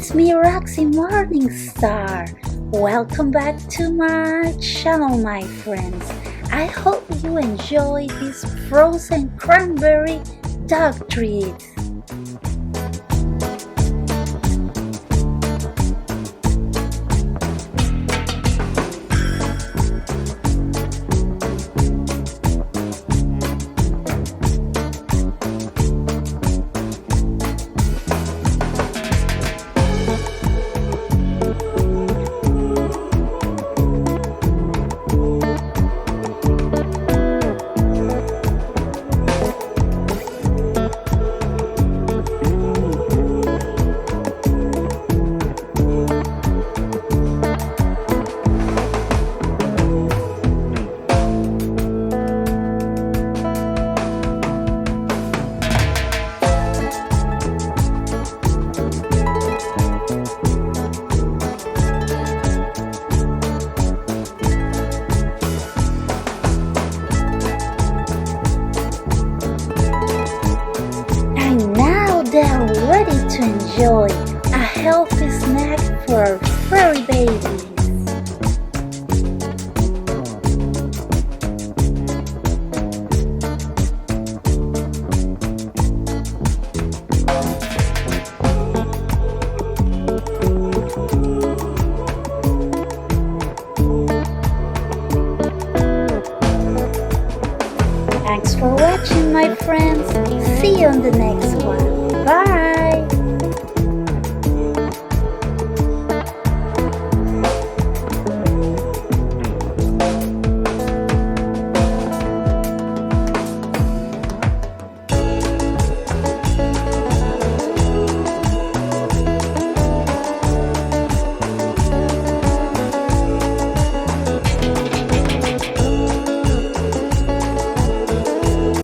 it's me, Roxy Morningstar. Welcome back to my channel, my friends. I hope you enjoy this frozen cranberry dog treat. They're ready to enjoy a healthy snack for our furry babies. Thanks for watching, my friends. See you on the next one.